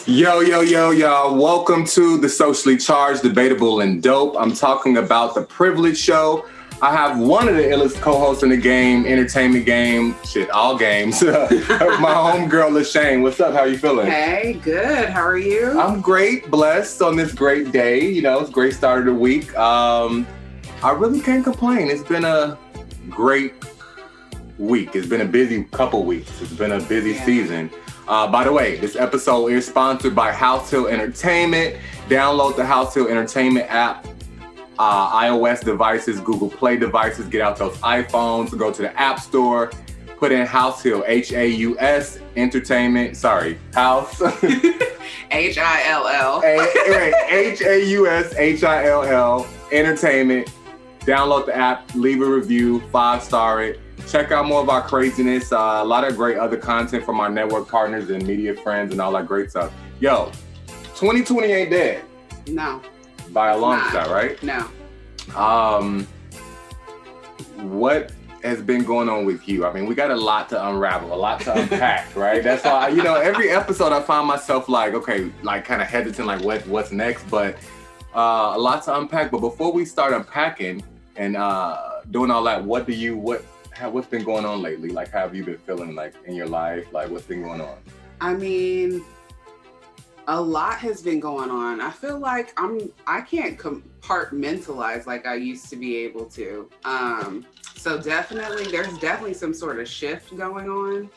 Yo, yo, yo, y'all. Welcome to the Socially Charged, Debatable and Dope. I'm talking about the Privilege Show. I have one of the illest co-hosts in the game, entertainment game, all games. My homegirl, LaShane. What's up? How you feeling? Hey, good. How are you? I'm great, blessed on this great day. You know, it's a great start of the week. I really can't complain. It's been a great week. It's been a busy couple weeks. It's been a busy season. By the way, this episode is sponsored by HausHill Entertainment. Download the HausHill Entertainment app, iOS devices, Google Play devices. Get out those iPhones, go to the App Store, put in HausHill, H-A-U-S, Entertainment. Sorry, House. H-I-L-L. H-A-U-S, H-I-L-L, Entertainment. Download the app, leave a review, 5-star it. Check out more of our craziness, a lot of great other content from our network partners and media friends and all that great stuff. Yo, 2020 ain't dead. No. By a long shot, right? No. What has been going on with you? I mean, we got a lot to unravel, a lot to unpack, right? That's why, every episode I find myself like, okay, like kind of hesitant, like what's next, but a lot to unpack. But before we start unpacking and doing all that, what's been going on lately? Like, how have you been feeling, like, in your life? Like, what's been going on? I mean, a lot has been going on. I feel like I can't compartmentalize like I used to be able to. So there's definitely some sort of shift going on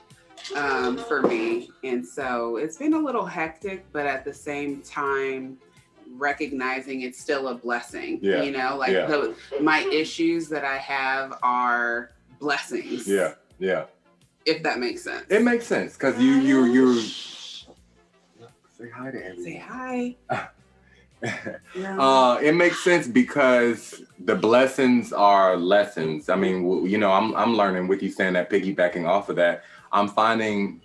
for me. And so it's been a little hectic, but at the same time, recognizing it's still a blessing. Yeah. My issues that I have are blessings. Yeah. If that makes sense. It makes sense because you're say hi to everyone. Say hi. It makes sense because the blessings are lessons. I mean, I'm learning with you saying that, piggybacking off of that, I'm finding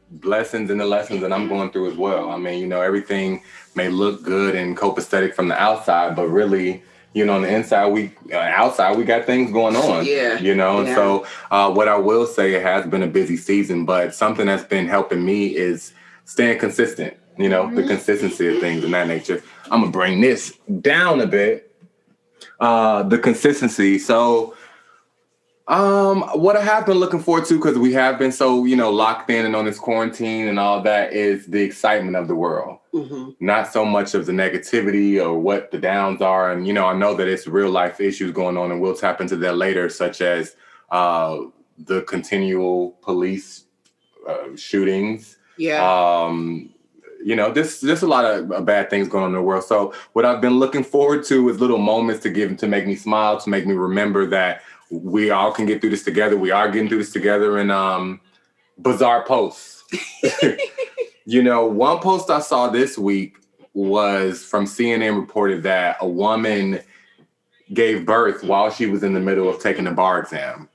blessings in the lessons that I'm going through as well. I mean, everything may look good and copacetic from the outside, but really, on the inside, outside, we got things going on. Yeah. And so what I will say, it has been a busy season, but something that's been helping me is staying consistent, the consistency of things in that nature. I'm going to bring this down a bit, the consistency. So what I have been looking forward to, because we have been so, locked in and on this quarantine and all that, is the excitement of the world. Mm-hmm. Not so much of the negativity or what the downs are. And, I know that it's real life issues going on, and we'll tap into that later, such as the continual police shootings. Yeah. There's a lot of bad things going on in the world. So what I've been looking forward to is little moments to make me smile, to make me remember that we all can get through this together. We are getting through this together. And bizarre posts. One post I saw this week was from CNN, reported that a woman gave birth while she was in the middle of taking a bar exam.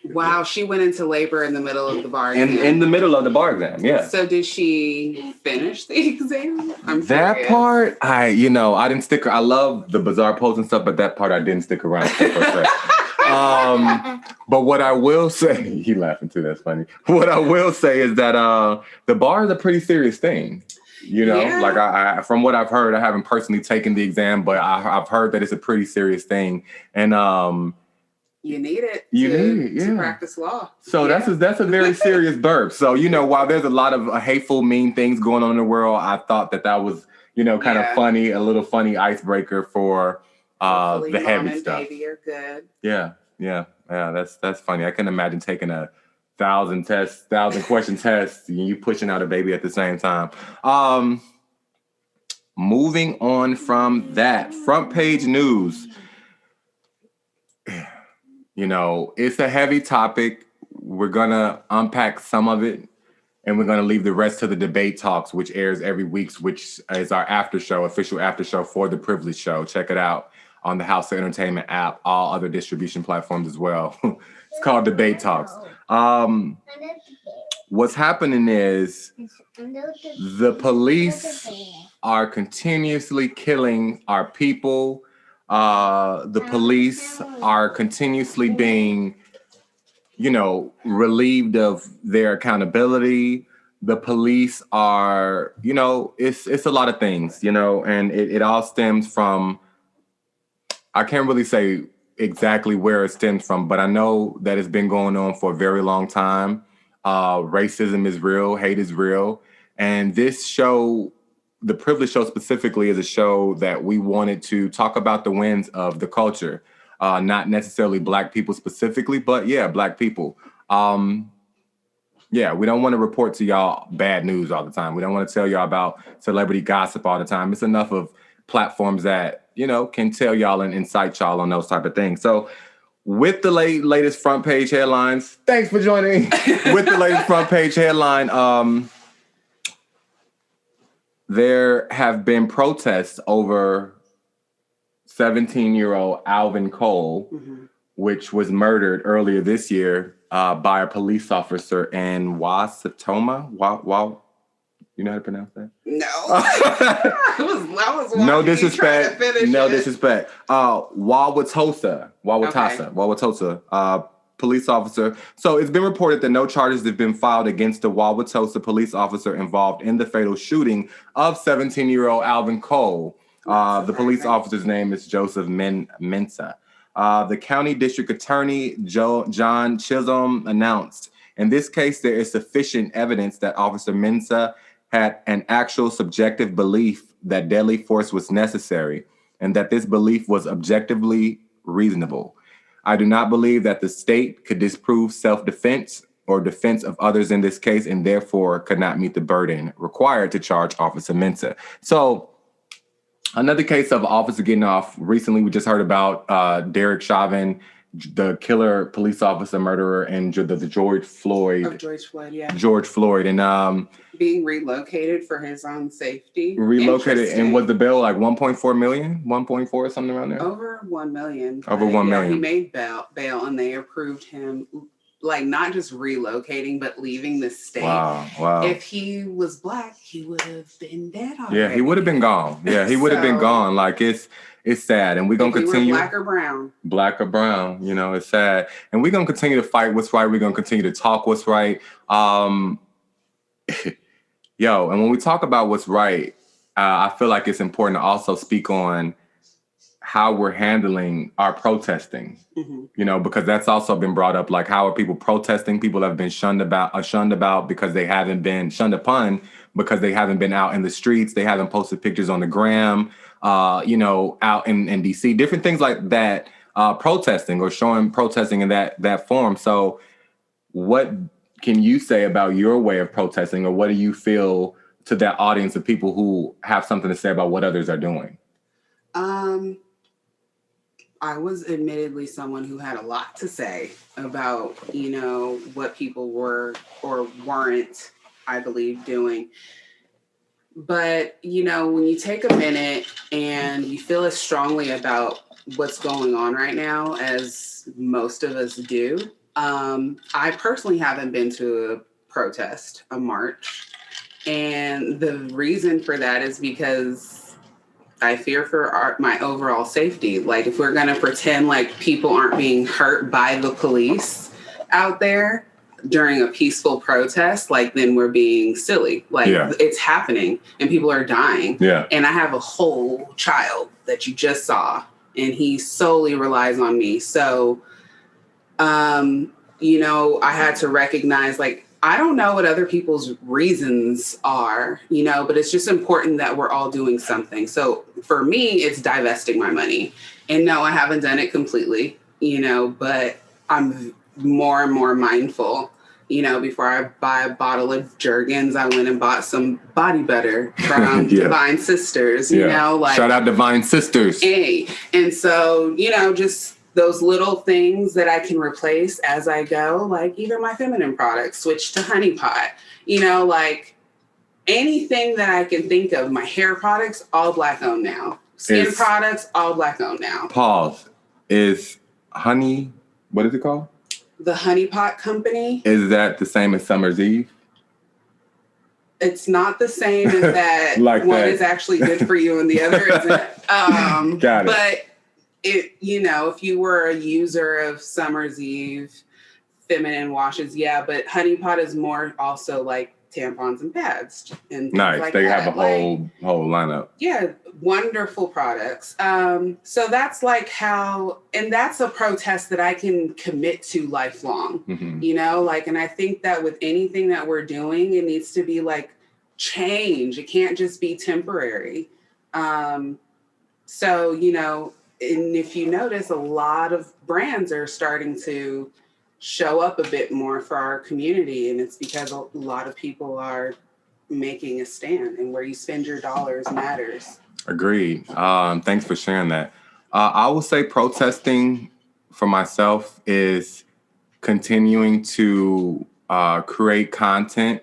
Wow, she went into labor in the middle of the bar exam. In the middle of the bar exam, yeah. So did she finish the exam? That part, I didn't stick. I love the bizarre posts and stuff, but that part I didn't stick around for. But what I will say, he laughing too. That's funny. What I will say is that the bar is a pretty serious thing. Like I from what I've heard, I haven't personally taken the exam, but I've heard that it's a pretty serious thing, and you need it. To practice law. So that's a very serious burp. So while there's a lot of hateful, mean things going on in the world, I thought that was kind of funny, a little funny icebreaker for the heavy stuff. Baby, you're good. Yeah. That's funny. I can imagine taking a 1,000 question test, and you pushing out a baby at the same time. Moving on from that, front page news. It's a heavy topic. We're going to unpack some of it, and we're going to leave the rest to the debate talks, which airs every week, which is our official after show for the Privilege Show. Check it out on the HausHill Entertainment app, all other distribution platforms as well. It's called Debate Talks. What's happening is the police are continuously killing our people. The police are continuously being, relieved of their accountability. the police are, it's a lot of things, and it all stems from, I can't really say exactly where it stems from, but I know that it's been going on for a very long time. Racism is real, hate is real. And this show, the Privilege Show specifically, is a show that we wanted to talk about the wins of the culture. Not necessarily Black people specifically, but yeah, Black people. Yeah, we don't want to report to y'all bad news all the time. We don't want to tell y'all about celebrity gossip all the time. It's enough of platforms that, can tell y'all and incite y'all on those type of things. So with the latest front page headlines, thanks for joining. With the latest front page headline, there have been protests over 17-year-old Alvin Cole, which was murdered earlier this year by a police officer in Wasatoma. You know how to pronounce that? No. I was no disrespect. No it. disrespect. Wauwatosa, police officer. So it's been reported that no charges have been filed against the Wauwatosa police officer involved in the fatal shooting of 17-year-old Alvin Cole. The police officer's name is Joseph Mensah. The county district attorney, John Chisholm, announced, in this case, there is sufficient evidence that Officer Mensah had an actual subjective belief that deadly force was necessary and that this belief was objectively reasonable. I do not believe that the state could disprove self-defense or defense of others in this case and therefore could not meet the burden required to charge Officer Mensah. So another case of officer getting off. Recently, we just heard about Derek Chauvin, the killer police officer murderer, and the George Floyd. George Floyd, yeah. George Floyd, and being relocated for his own safety. Relocated, and was the bail like 1.4 million, 1.4, something around there? Over 1 million. Over 1 million. He made bail, and they approved him. Like, not just relocating, but leaving the state. Wow. If he was Black, he would have been dead already. Yeah, he would have been gone. Yeah, he would have been gone. Like, it's sad. And we're going to continue. Black or brown. Black or brown, it's sad. And we're going to continue to fight what's right. We're going to continue to talk what's right. And when we talk about what's right, I feel like it's important to also speak on how we're handling our protesting, because that's also been brought up. Like, how are people protesting? People have been shunned about because they haven't been shunned upon because they haven't been out in the streets. They haven't posted pictures on the gram, out in DC, different things like that, protesting or showing protesting in that form. So what can you say about your way of protesting, or what do you feel to that audience of people who have something to say about what others are doing? I was admittedly someone who had a lot to say about, what people were or weren't, I believe, doing. But, when you take a minute and you feel as strongly about what's going on right now as most of us do, I personally haven't been to a protest, a march. And the reason for that is because I fear for my overall safety. Like, if we're going to pretend like people aren't being hurt by the police out there during a peaceful protest, like, then we're being silly. Like, It's happening and people are dying. Yeah. And I have a whole child that you just saw, and he solely relies on me. So, I had to recognize, like, I don't know what other people's reasons are, but it's just important that we're all doing something. So for me, it's divesting my money. And no, I haven't done it completely, but I'm more and more mindful. Before I buy a bottle of Jergens, I went and bought some body butter from Divine Sisters, Shout out Divine Sisters. Hey. And so, just those little things that I can replace as I go, like even my feminine products, switch to Honey Pot, like anything that I can think of. My hair products, all Black owned now. Skin products, all Black owned now. Pause. Is Honey, what is it called? The Honey Pot Company. Is that the same as Summer's Eve? It's not the same as that. Like one that. Is actually good for you and the other isn't. Got it. But if you were a user of Summer's Eve feminine washes, but Honey Pot is more also like tampons and pads and things nice. like They that. have a whole lineup. Yeah, wonderful products. So that's like how, and that's a protest that I can commit to lifelong, Mm-hmm. you know, like, and I think that with anything that we're doing, it needs to be like change. It can't just be temporary. So, you know, and if you notice, a lot of brands are starting to show up a bit more for our community. And it's because a lot of people are making a stand, and where you spend your dollars matters. Agreed. Thanks for sharing that. I will say protesting for myself is continuing to create content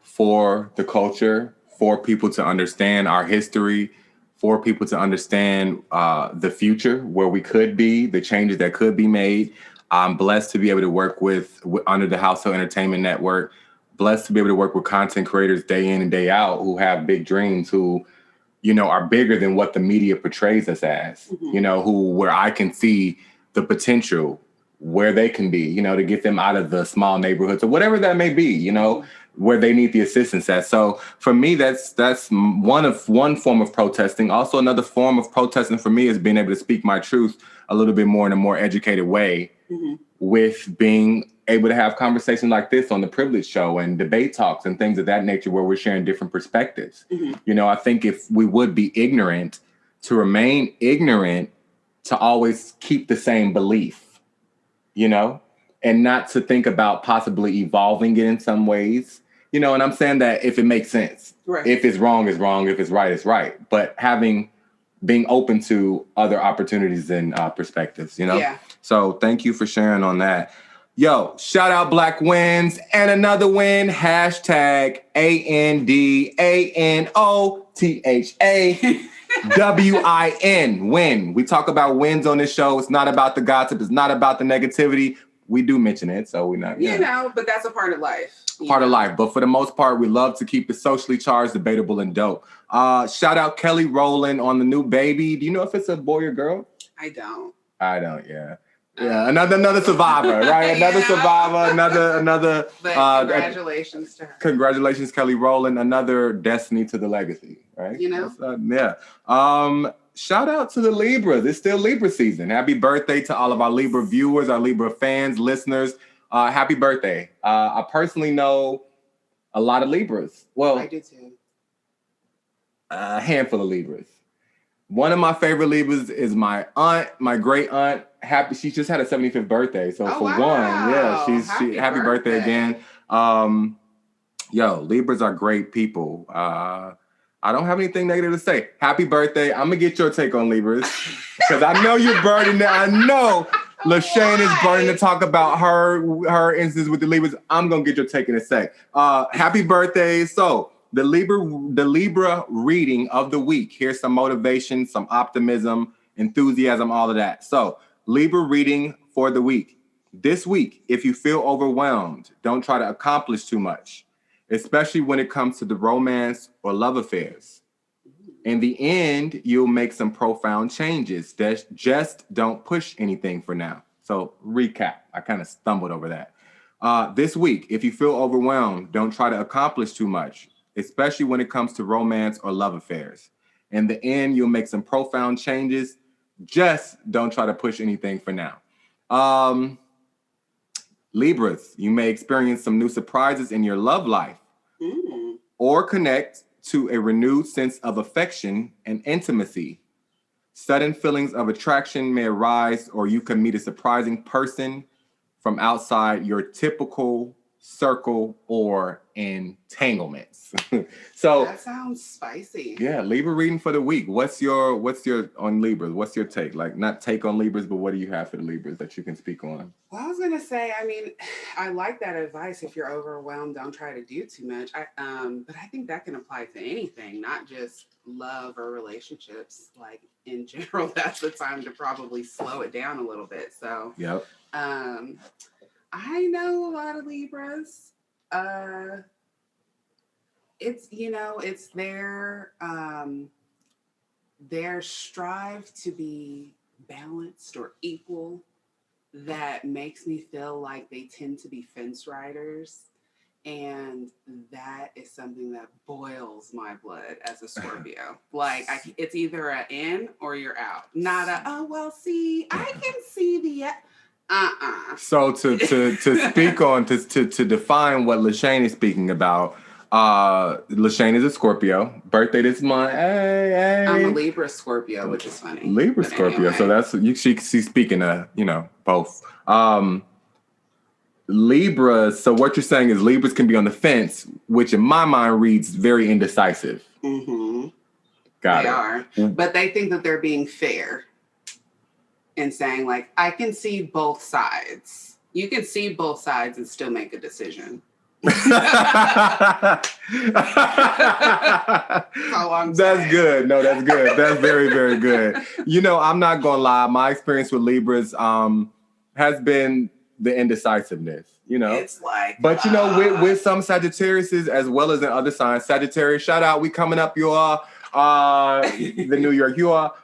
for the culture, for people to understand our history, for people to understand the future, where we could be, the changes that could be made. I'm blessed to be able to work with under the HausHill Entertainment Network, blessed to be able to work with content creators day in and day out who have big dreams, who, you know, are bigger than what the media portrays us as, you know, where I can see the potential, where they can be, you know, to get them out of the small neighborhoods or whatever that may be, you know, where they need the assistance at. So for me, that's one form of protesting. Also, another form of protesting for me is being able to speak my truth a little bit more in a more educated way, with being able to have conversations like this on the Privilege Show and debate talks and things of that nature, where we're sharing different perspectives. You know, I think if we would be ignorant, to remain ignorant, to always keep the same belief, you know, and not to think about possibly evolving it in some ways, you know, and I'm saying that if it makes sense, if it's wrong, it's wrong, if it's right, it's right. But being open to other opportunities and perspectives, you know? Yeah. So thank you for sharing on that. Yo, shout out Black Wins and another win. Hashtag ANDANOTHAWIN. Win. We talk about wins on this show. It's not about the gossip. It's not about the negativity. We do mention it, so we're not. You know, but that's a part of life. Part of life. But for the most part, we love to keep it socially charged, debatable, and dope. Shout out Kelly Rowland on the new baby. Do you know if it's a boy or girl? I don't, yeah. Yeah, another survivor, right? Another survivor, another. But congratulations to her. Congratulations, Kelly Rowland. Another destiny to the legacy, right? You know? Yeah. Shout out to the Libras. It's still Libra season. Happy birthday to all of our Libra viewers, our Libra fans, listeners. Happy birthday. I personally know a lot of Libras. Well, I do too. A handful of Libras. One of my favorite Libras is my aunt, my great aunt. She just had her 75th birthday. So one, yeah, happy birthday again. Libras are great people. I don't have anything negative to say. Happy birthday. I'm gonna get your take on Libras, because I know you're burning. I know LaShane is burning to talk about her instance with the Libras. I'm gonna get your take in a sec. Happy birthday. So the Libra reading of the week. Here's some motivation, some optimism, enthusiasm, all of that. So Libra reading for the week. This week, if you feel overwhelmed, don't try to accomplish too much, especially when it comes to the romance or love affairs. In the end, you'll make some profound changes. Just don't push anything for now. So recap, I kind of stumbled over that. This week, if you feel overwhelmed, don't try to accomplish too much, especially when it comes to romance or love affairs. In the end, you'll make some profound changes. Just don't try to push anything for now. Libras, you may experience some new surprises in your love life or connect to a renewed sense of affection and intimacy. Sudden feelings of attraction may arise, or you can meet a surprising person from outside your typical circle or entanglements. So that sounds spicy. Yeah, Libra reading for the week. What's your on Libras? What's your take? Like, not take on Libras, but what do you have for the Libras that you can speak on? Well, I was gonna say, I mean, I like that advice. If you're overwhelmed, don't try to do too much. But I think that can apply to anything, not just love or relationships. Like in general, that's the time to probably slow it down a little bit. So Yep. I know a lot of Libras. It's their strive to be balanced or equal that makes me feel like they tend to be fence riders. And that is something that boils my blood as a Scorpio. Like, it's either a in or you're out. Not a, oh, well, see, I can see the... So to speak on, to define what LaShane is speaking about, LaShane is a Scorpio, birthday this month. Hey. I'm a Libra Scorpio, which is funny. Libra Scorpio, anyway. So that's she's speaking of, both. Libras, so what you're saying is Libras can be on the fence, which in my mind reads very indecisive. Mm-hmm. Got it. They are, but they think that they're being fair and saying, like, I can see both sides. You can see both sides and still make a decision. That's good. No, that's good. That's very, very good. I'm not gonna lie. My experience with Libras has been the indecisiveness. It's like, but with some Sagittariuses as well as in other signs. Sagittarius, shout out. We coming up. You are the New York. You are.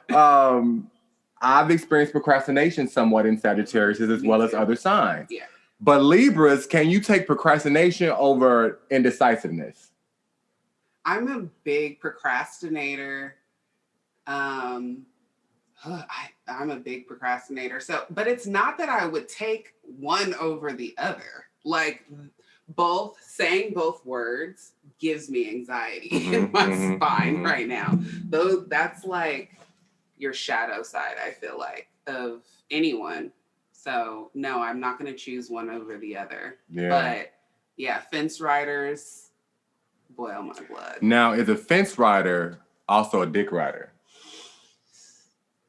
I've experienced procrastination somewhat in Sagittarius as well as other signs. Yeah. But Libras, can you take procrastination over indecisiveness? I'm a big procrastinator. I'm a big procrastinator. But it's not that I would take one over the other. Like, saying both words gives me anxiety in my spine right now. That's like your shadow side, I feel like, of anyone. So no, I'm not going to choose one over the other. Yeah. But yeah, fence riders boil my blood. Now, is a fence rider also a dick rider?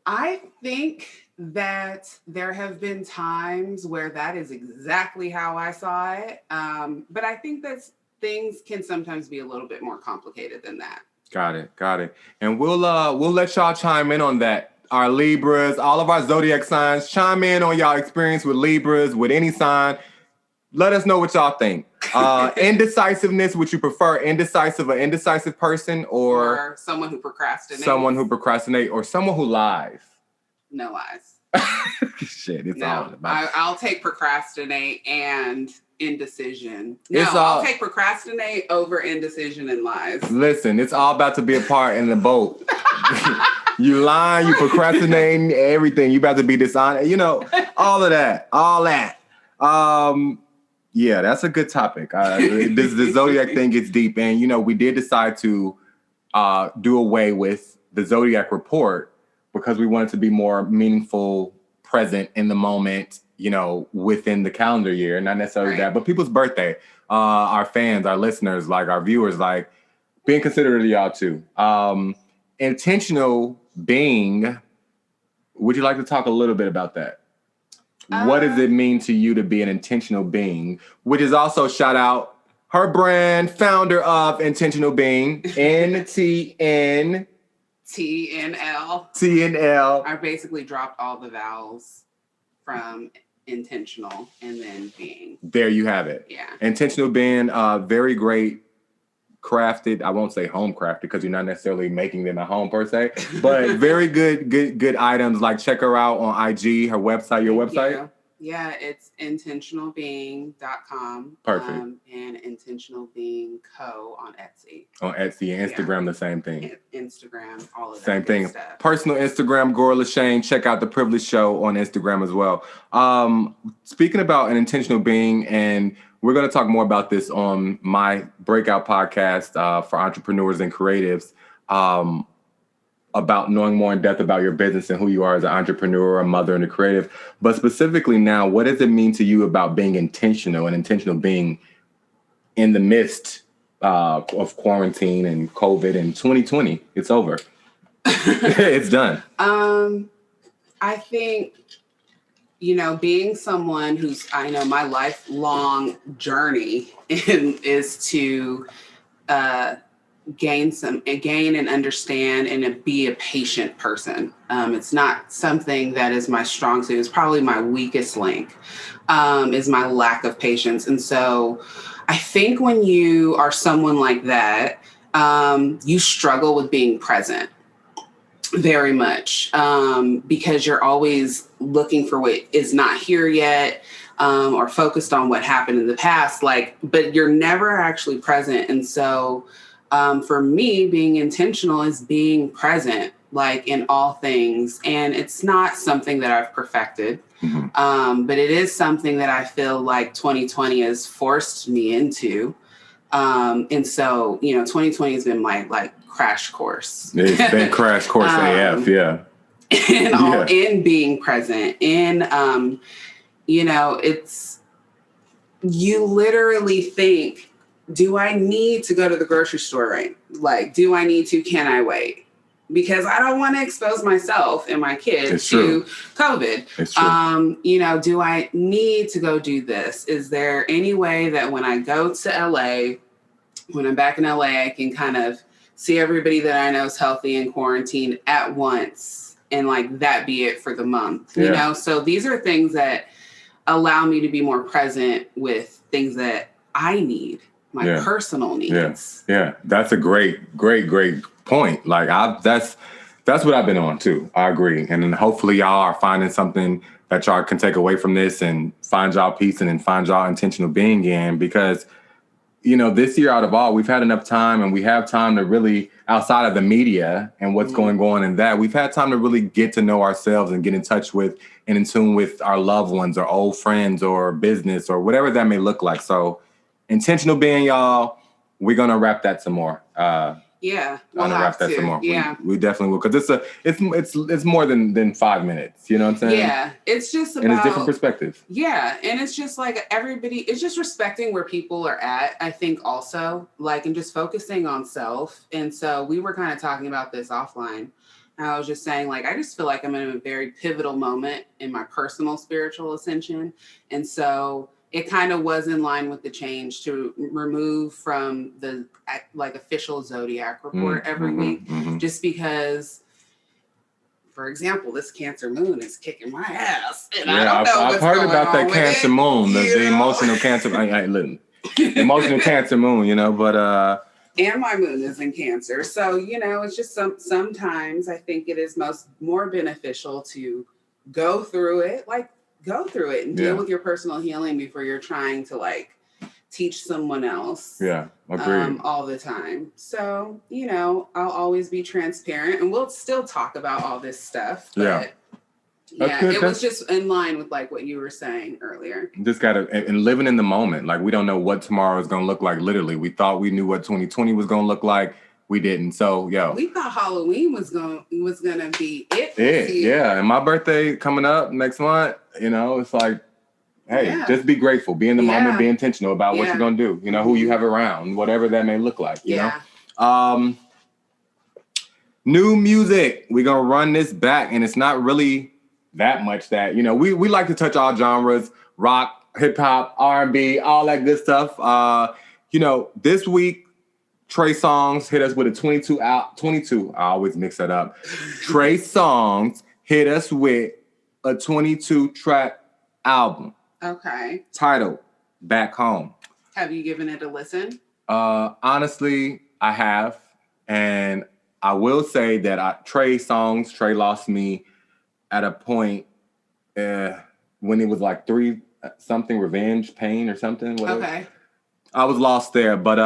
I think that there have been times where that is exactly how I saw it. But I think that things can sometimes be a little bit more complicated than that. Got it. And we'll let y'all chime in on that. Our Libras, all of our zodiac signs, chime in on y'all experience with Libras, with any sign. Let us know what y'all think. Indecisiveness, would you prefer an indecisive person or someone who procrastinates? Someone who procrastinates or someone who lies? No lies. Shit, it's all about. I'll take procrastinate and indecision. I'll take procrastinate over indecision and lies. Listen, it's all about to be a part in the boat. You lying, you procrastinating, everything. You about to be dishonest. All of that. All that. Yeah, that's a good topic. The Zodiac thing gets deep. And, we did decide to do away with the Zodiac report because we wanted to be more meaningful, present in the moment, within the calendar year. Not necessarily that, but people's birthday, our fans, our listeners, like our viewers, like being considerate of y'all too. Intentional being, would you like to talk a little bit about that? What does it mean to you to be an intentional being? Which is also shout out her brand, founder of Intentional Being, NTN. TNL. I basically dropped all the vowels from intentional and then being. There you have it. Yeah. Intentional being, very great, crafted. I won't say home crafted because you're not necessarily making them at home per se, but very good items. Like check her out on IG, her website, your website. Yeah, it's intentionalbeing.com. Perfect. And Intentional Being Co. on Etsy. On Etsy and Instagram, the same thing. Instagram, all of that same thing. Stuff. Personal Instagram, Gora LaShane. Check out The Privilege Show on Instagram as well. Speaking about an intentional being, and we're going to talk more about this on my breakout podcast for entrepreneurs and creatives, about knowing more in depth about your business and who you are as an entrepreneur, a mother, and a creative. But specifically now, what does it mean to you about being intentional and intentional being in the midst of quarantine and COVID and 2020? It's over. It's done. I think, being someone who's, my lifelong journey is to gain and understand and be a patient person. It's not something that is my strong suit. It's probably my weakest link, is my lack of patience. And so I think when you are someone like that, you struggle with being present very much, because you're always looking for what is not here yet. or focused on what happened in the past, but you're never actually present. And so for me, being intentional is being present, in all things. And it's not something that I've perfected, but it is something that I feel like 2020 has forced me into. And so, 2020 has been my crash course. It's been crash course AF, yeah. In being present, it's, you literally think, do I need to go to the grocery store, right? Do I need to, can I wait? Because I don't want to expose myself and my kids to COVID. It's true. Do I need to go do this? Is there any way that when I go to LA, when I'm back in LA, I can kind of see everybody that I know is healthy and quarantined at once, and that be it for the month, you know? So these are things that allow me to be more present with things that I need, my personal needs. Yeah. That's a great point. That's what I've been on too. I agree. And then hopefully y'all are finding something that y'all can take away from this and find y'all peace and then find y'all intentional being in, because this year out of all, we've had enough time, and we have time to really, outside of the media and what's going on in that, we've had time to really get to know ourselves and get in touch with and in tune with our loved ones or old friends or business or whatever that may look like. So intentional being, y'all, we're going to wrap that some more. We'll have to. Some more. Yeah, we definitely will, because it's more than 5 minutes. You know what I'm saying? Yeah, it's just about, and it's different perspectives. Yeah, and it's just everybody. It's just respecting where people are at. I think also and just focusing on self. And so we were kind of talking about this offline. And I was just saying I just feel like I'm in a very pivotal moment in my personal spiritual ascension, and so it kind of was in line with the change to remove from the official Zodiac report every week, just because, for example, this Cancer moon is kicking my ass, and I don't know I've heard about that Cancer moon, the emotional Cancer. Emotional Cancer moon, but and my moon is in Cancer, so it's just sometimes I think it is more beneficial to go through it, and deal with your personal healing before you're trying to teach someone else. Yeah, agreed. All the time. So, I'll always be transparent, and we'll still talk about all this stuff. But it was just in line with what you were saying earlier. Just and living in the moment. We don't know what tomorrow is going to look like. Literally, we thought we knew what 2020 was going to look like. We didn't. So, we thought Halloween was gonna be it. Yeah. And my birthday coming up next month. It's hey, just be grateful, be in the moment, be intentional about what you're gonna do. Who you have around, whatever that may look like. You know. New music. We're gonna run this back, and it's not really that much that we like to touch all genres: rock, hip hop, R&B, all that good stuff. This week, Trey Songz hit us with a 22. I always mix that up. Trey Songz hit us with a 22 track album. Okay. Titled Back Home. Have you given it a listen? Honestly, I have. And I will say that Trey lost me at a point when it was 3 something, Revenge, Pain or something. Whatever. Okay. I was lost there. But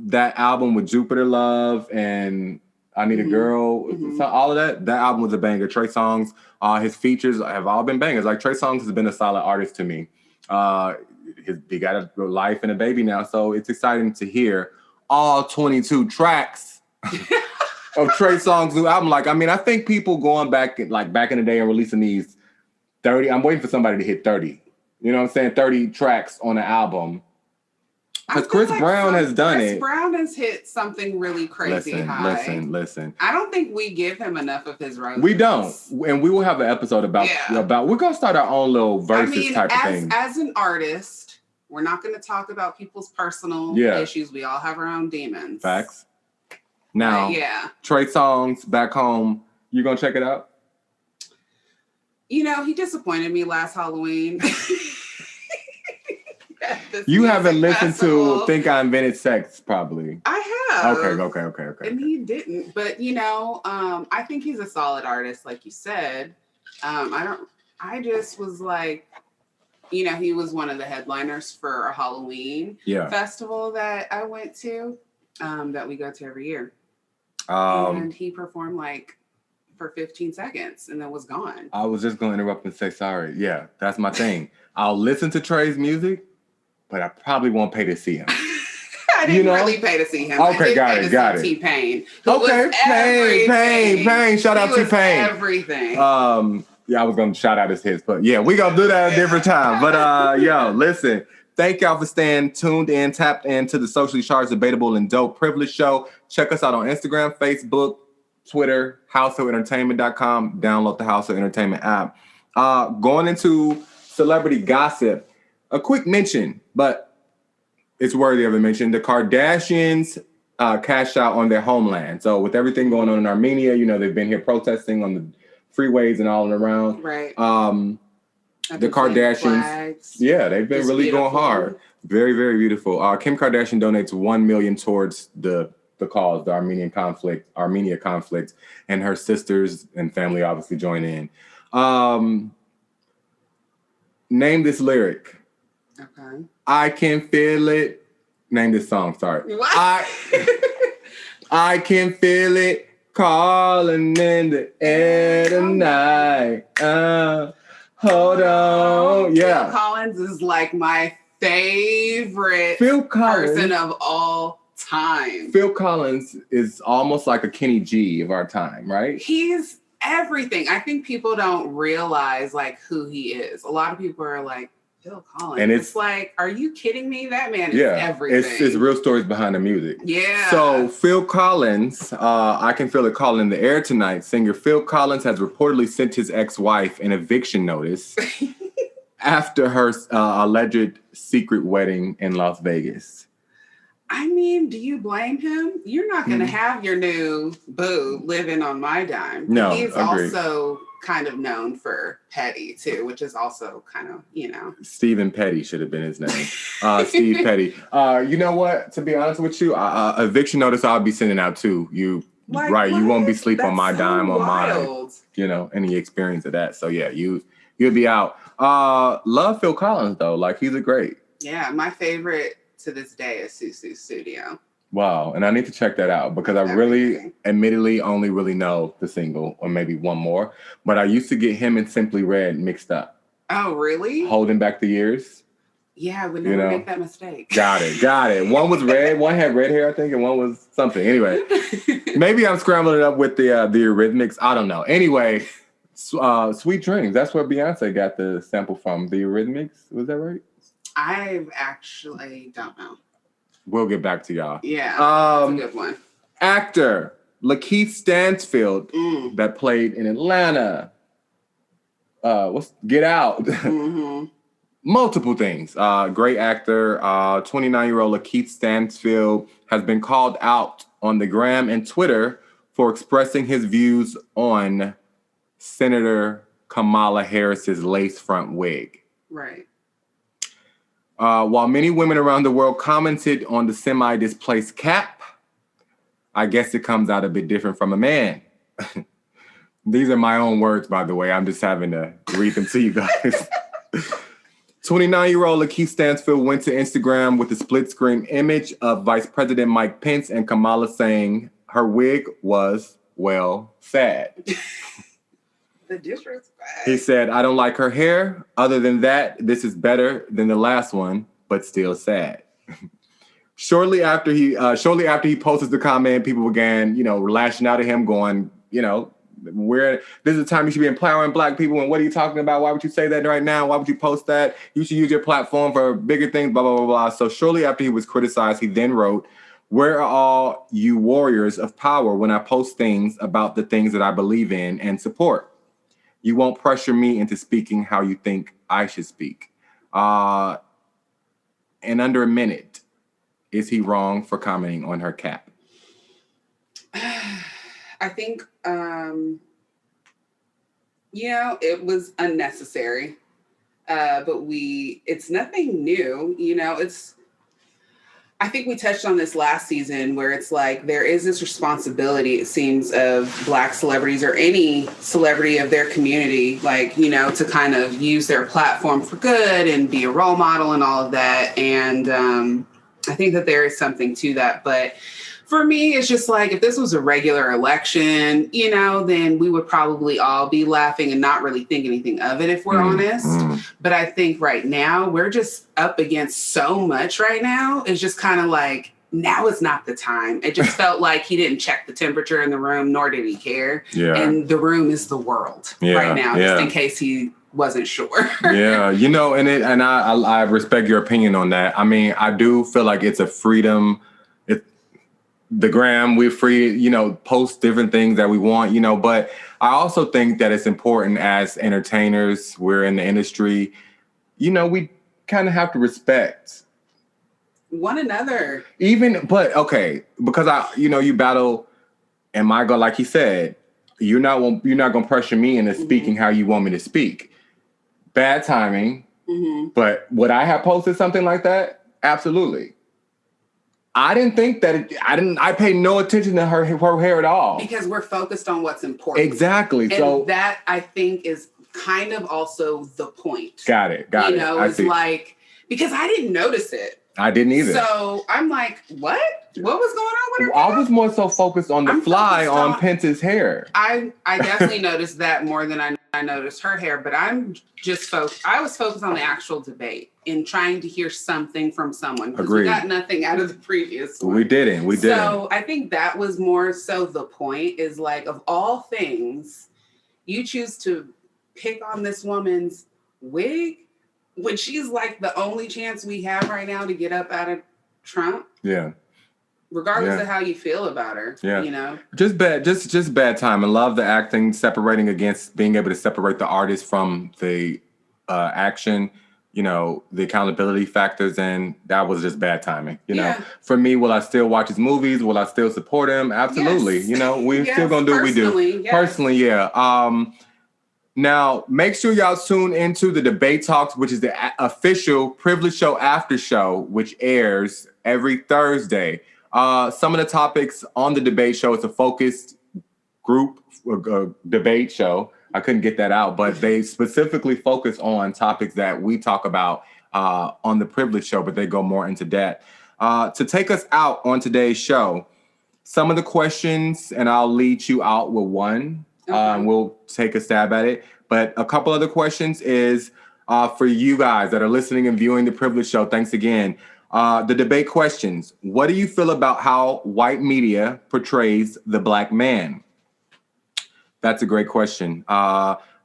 that album with Jupiter Love and I Need a Girl, so all of that album was a banger. Trey Songz, his features have all been bangers. Trey Songz has been a solid artist to me. He got a life and a baby now, so it's exciting to hear all 22 tracks of Trey Songz' new album. I think people going back back in the day and releasing these 30. I'm waiting for somebody to hit 30. You know what I'm saying? 30 tracks on an album. Because Chris Brown has done it. Chris Brown has hit something really crazy high. Listen. I don't think we give him enough of his roses. We don't. And we will have an episode about we're going to start our own little verses type of thing. As an artist, we're not going to talk about people's personal issues. We all have our own demons. Facts. Now, Trey Songz, Back Home, you going to check it out? He disappointed me last Halloween. You haven't listened to Think I Invented Sex, probably. I have. Okay. And he didn't. But, I think he's a solid artist, like you said. I just was he was one of the headliners for a Halloween festival that I went to, that we go to every year. And he performed like for 15 seconds and then was gone. I was just going to interrupt and say sorry. Yeah, that's my thing. I'll listen to Trey's music, but I probably won't pay to see him. I didn't really pay to see him. Okay, got it. T-Pain. Okay, Pain. Shout out T-Pain. Everything. Yeah, I was going to shout out his hits, but yeah, we going to do that at a different time. But yo, listen, thank y'all for staying tuned in, tapped into the Socially Charged, Debatable, and Dope Privilege Show. Check us out on Instagram, Facebook, Twitter, HausHillEntertainment.com. Download the HausHill Entertainment app. Going into celebrity gossip, a quick mention, but it's worthy of a mention. The Kardashians cashed out on their homeland. So with everything going on in Armenia, they've been here protesting on the freeways and all and around. Right. The Kardashians, they've been really beautiful. Going hard. Very, very beautiful. Kim Kardashian donates $1 million towards the cause, the Armenia conflict, and her sisters and family obviously join in. Name this lyric. Okay. I can feel it. Name this song. Sorry. What? I can feel it calling in the air tonight. Hold on. Yeah. Phil Collins is like my favorite person of all time. Phil Collins is almost like a Kenny G of our time, right? He's everything. I think people don't realize like who he is. A lot of people are like, Phil Collins. And it's like, are you kidding me? That man is everything. It's real stories behind the music. Yeah. So Phil Collins, I can feel it calling in the air tonight. Singer Phil Collins has reportedly sent his ex-wife an eviction notice after her alleged secret wedding in Las Vegas. I mean, do you blame him? You're not going to have your new boo living on my dime. No, he's agreed. Also kind of known for petty too, which is also kind of, Stephen Petty should have been his name. Steve Petty. You know what? To be honest with you, eviction notice I'll be sending out too. You won't be sleep on my dime, on my, any experience of that. So yeah, you'll be out. Love Phil Collins though. Like he's a great. Yeah, my favorite to this day is Susu's Studio. Wow, and I need to check that out because I really, admittedly, only really know the single or maybe one more. But I used to get him and Simply Red mixed up. Oh, really? Holding Back the Years. Yeah, I would never make that mistake. Got it. One was red, one had red hair, I think, and one was something. Anyway, maybe I'm scrambling it up with the Eurythmics. I don't know. Anyway, Sweet Dreams. That's where Beyonce got the sample from. The Eurythmics. Was that right? I actually don't know. We'll get back to y'all. Yeah, that's a good one. Actor Lakeith Stanfield that played in Atlanta. Get Out. Mm-hmm. Multiple things. Great actor. 29-year-old Lakeith Stanfield has been called out on the gram and Twitter for expressing his views on Senator Kamala Harris's lace front wig. Right. While many women around the world commented on the semi-displaced cap, I guess it comes out a bit different from a man. These are my own words, by the way. I'm just having to read them to you guys. 29-year-old Lakeith Stanfield went to Instagram with a split-screen image of Vice President Mike Pence and Kamala saying her wig was, well, sad. The disrespect. He said, I don't like her hair. Other than that, this is better than the last one, but still sad. Shortly after he posted the comment, people began, lashing out at him going, this is the time you should be empowering Black people. And what are you talking about? Why would you say that right now? Why would you post that? You should use your platform for bigger things, blah, blah, blah, blah. So shortly after he was criticized, he then wrote, where are all you warriors of power when I post things about the things that I believe in and support? You won't pressure me into speaking how you think I should speak. In under a minute, is he wrong for commenting on her cap? I think, it was unnecessary. But it's nothing new. I think we touched on this last season where it's like there is this responsibility, it seems, of Black celebrities or any celebrity of their community, like, you know, to kind of use their platform for good and be a role model and all of that. And I think that there is something to that. But for me, it's just like if this was a regular election, you know, then we would probably all be laughing and not really think anything of it if we're honest. But I think right now we're just up against so much right now. It's just kind of like now is not the time. It just felt like he didn't check the temperature in the room, nor did he care. Yeah. And the room is the world right now, just in case he wasn't sure. Yeah, you know, and I respect your opinion on that. I mean, I do feel like it's a freedom. The gram, we're free, you know, post different things that we want, you know, but I also think that it's important as entertainers, we're in the industry, you know, we kind of have to respect one another. But okay, because you battle, and my God, like he said, you're not gonna pressure me into speaking how you want me to speak. Bad timing, but would I have posted something like that? Absolutely. I didn't think that I paid no attention to her hair at all. Because we're focused on what's important. Exactly. And so that I think is kind of also the point. Got it. You know, it's like, because I didn't notice it. I didn't either. So I'm like, what? What was going on with her? I was more so focused on the fly on Pence's hair. I definitely noticed that more than I noticed her hair, but I was focused on the actual debate and trying to hear something from someone. Because we got nothing out of the previous one. We didn't. So I think that was more so the point is like, of all things, you choose to pick on this woman's wig when she's like the only chance we have right now to get up out of Trump. Yeah. Regardless of how you feel about her. Yeah. You know? Just bad time. I love the acting, separating against being able to separate the artist from the action, you know, the accountability factors, and that was just bad timing. You know, for me, will I still watch his movies? Will I still support him? Absolutely. Yes. You know, we're still gonna do what we do. Yes. Personally, yeah. Now, make sure y'all tune into the Debate Talks, which is the official Privilege Show after show, which airs every Thursday. Some of the topics on the debate show, it's a focused group debate show. I couldn't get that out, but they specifically focus on topics that we talk about on the Privilege Show, but they go more into depth. To take us out on today's show, some of the questions, and I'll lead you out with one. We'll take a stab at it. But a couple other questions is for you guys that are listening and viewing the Privilege Show. Thanks again. The debate questions. What do you feel about how white media portrays the Black man? That's a great question.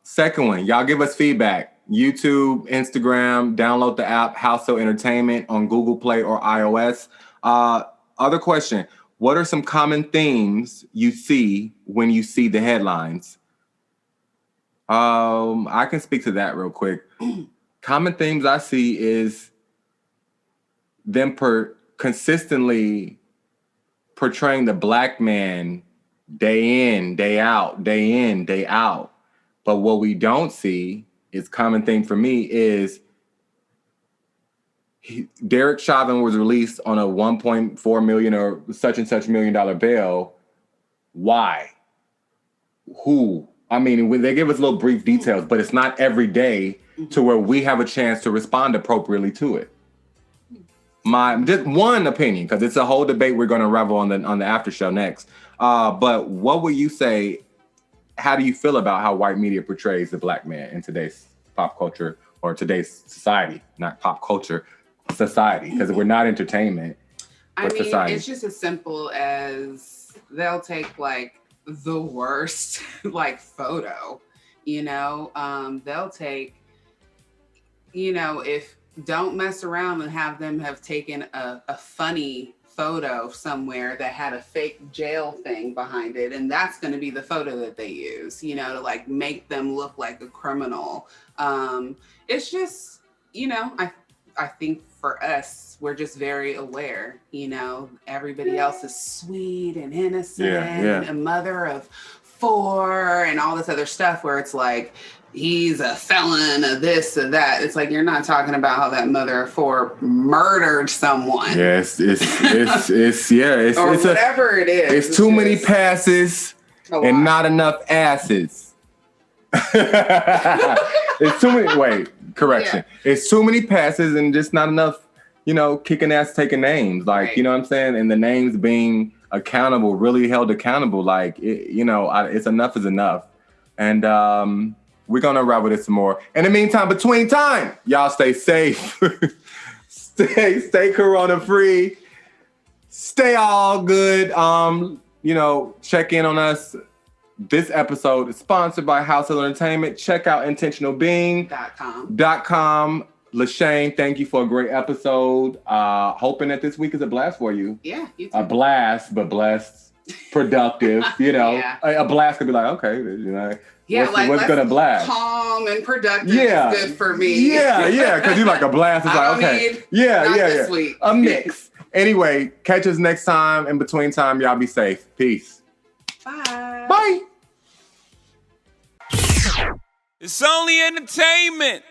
Second one, y'all give us feedback. YouTube, Instagram, download the app HausHill Entertainment on Google Play or iOS. Other question, what are some common themes you see when you see the headlines? I can speak to that real quick. Common themes I see is them consistently portraying the Black man day in, day out, day in, day out. But what we don't see is common thing for me is Derek Chauvin was released on a 1.4 million or such and such $1 million bail. Why? Who? I mean, when they give us little brief details, but it's not every day to where we have a chance to respond appropriately to it. Just one opinion, because it's a whole debate we're going to revel on the after show next. But what would you say? How do you feel about how white media portrays the Black man in today's pop culture or today's society? Not pop culture, society, because we're not entertainment. I mean, society. It's just as simple as they'll take like the worst like photo, you know. They'll take, you know, if. Don't mess around and have them have taken a funny photo somewhere that had a fake jail thing behind it. And that's going to be the photo that they use, you know, to like make them look like a criminal. It's just, you know, I think for us, we're just very aware, you know, everybody else is sweet and innocent, a mother of 4 and all this other stuff where it's like, he's a felon, a this, or that. It's like, you're not talking about how that mother of four murdered someone. Yes, it's or whatever it is. It's too many passes and not enough asses. It's too many. Wait, correction. Yeah. It's too many passes and just not enough. Kicking ass, taking names. Like, right. You know what I'm saying? And the names being accountable, really held accountable. Like, it's enough is enough. And we're going to unravel this some more. In the meantime, between time, y'all stay safe. stay corona free. Stay all good. Check in on us. This episode is sponsored by HausHill Entertainment. Check out intentionalbeing.com. LaShane, thank you for a great episode. Hoping that this week is a blast for you. Yeah, you too. A blast, but blessed, productive. Yeah. A blast could be like, okay, what's gonna blast? Calm and productive is good for me. Yeah, because you like a blast. It's like, okay, this week. A mix. Anyway, catch us next time. In between time, y'all be safe. Peace. Bye. It's only entertainment.